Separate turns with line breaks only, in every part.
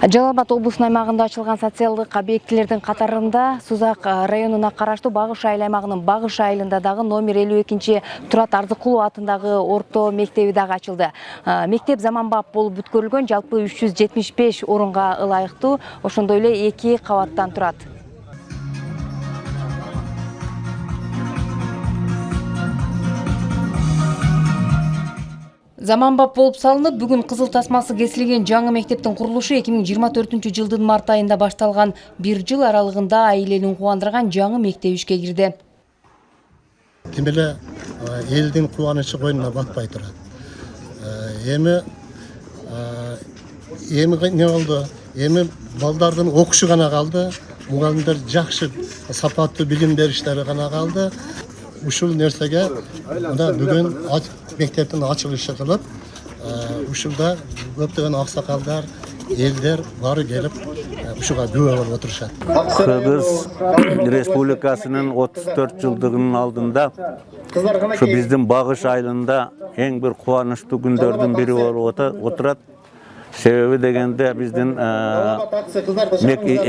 Жалал Абад облусунун аймагында ачылган социалдык объектилердин катарында Сузак районуна караштуу Багыш айыл аймагынын Багыш айылында дагы номер 52 Турат Арзыкулов атындагы орто мектеби дагы ачылды. Мектеп заманбап болуп бүткөрүлгөн, жалпы 375 орунга ылайыктуу, ошондой эле 2 кабаттан турат. Заманбап болуп салынып, бүгүн кызыл тасмасы кесилген жаңы мектептин курулушу 2024-жылдын март айында башталган. 1 жыл аралыгында аилелин кубандырган жаңы мектеп ишке кирди.
Тим эле элдин кубанычы койнуна батпай турат. Эми эмне болду? Эми балдардын окушу гана калды, мугалимдер жакшы сапаттуу билим бериштери гана калды. Ушул нерсеге мына бүгүн мектептин ачылышы кылып, ушулда көптөгөн аксакалдар, элдер бары келип ушуга күбө болуп отурушат.
Кыргыз Республикасынын 34 жылдыгынын алдында ушу биздин Багыш айылында эң бир кубанычтуу күндөрдүн бири болуп отурат. Себеби дегенде биздин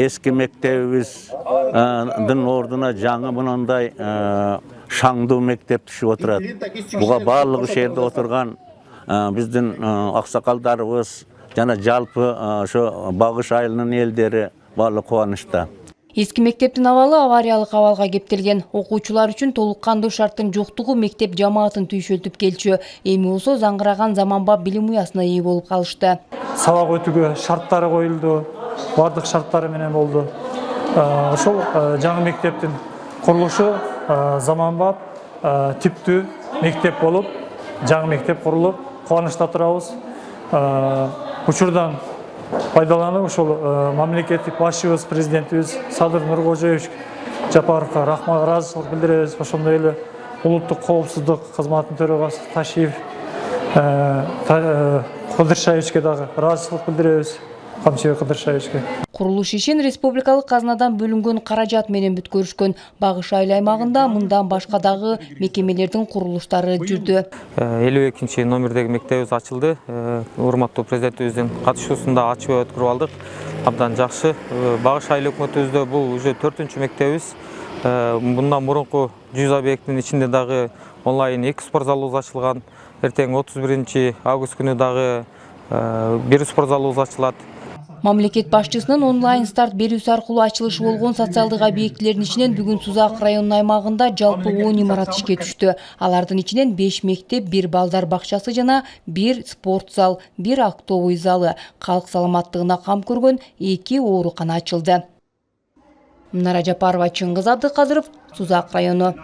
эски мектебибиздин ордуна жаңы мындай шаңдуу мектеп түшүп отурат. Буга баардыгы шээрде отурган биздин аксакалдарыбыз жана жалпы ошо Багыш айылынын элдери баардыгы кубанычта.
Эски мектептин абалы авариялык абалга кептелген. Окуучулар үчүн толук кандуу шарттын жоктугу мектеп жамаатын түйшөлтүп келчү. Эми болсо заңгыраган заманбап билим уясына ээ болуп калышты.
Сабак өтүүгө шарттары коюлду, бардык шарттары менен болду. Ошол жаңы мектептин курулушу заманбап типтүү мектеп болуп, жаңы мектеп курулуп, кубанычта турабыз. Учурдан пайдаланып ошол мамлекеттик башчыбыз, президентибиз Садыр Нуркожоевич Жапаровго ыраазычылык билдиребиз. Ошондой эле улуттук коопсуздук кызматынын төрагасы Ташиев Кыдыршаевичке дагы ыраазычылык билдиребиз. Камчыбек Кыдыршаевичке.
Курулуш ишин республикалык казнадан бөлүнгөн каражат менен бүткөрүшкөн. Багыш айыл аймагында мындан башка дагы мекемелердин курулуштары жүрдү.
52 номердеги мектебибиз ачылды. Урматтуу президентибиздин катышуусунда ачып өткөрүп алдык. Абдан жакшы. Багыш айыл өкмөтүбүздө бул уже 4-чү мектебибиз. Мындан мурунку 100 объекттин ичинде дагы онлайн 2 спорт залыбыз ачылган. Эртең 31 август күнү дагы 1 спорт залыбыз ачылат.
Мамлекет башчысынын онлайн старт берүүсү аркылуу ачылышы болгон социалдык объектилердин ичинен бүгүн Сузак районунун аймагында жалпы 10 имарат ишке түштү. Алардын ичинен 5 мектеп, 1 балдар бакчасы жана 1 спорт зал, 1 актовый залы, калк саламаттыгына кам көргөн 2 оорукана ачылды. Мнара Жапарова, Чыңгыз Абдыкадыров, Сузак району.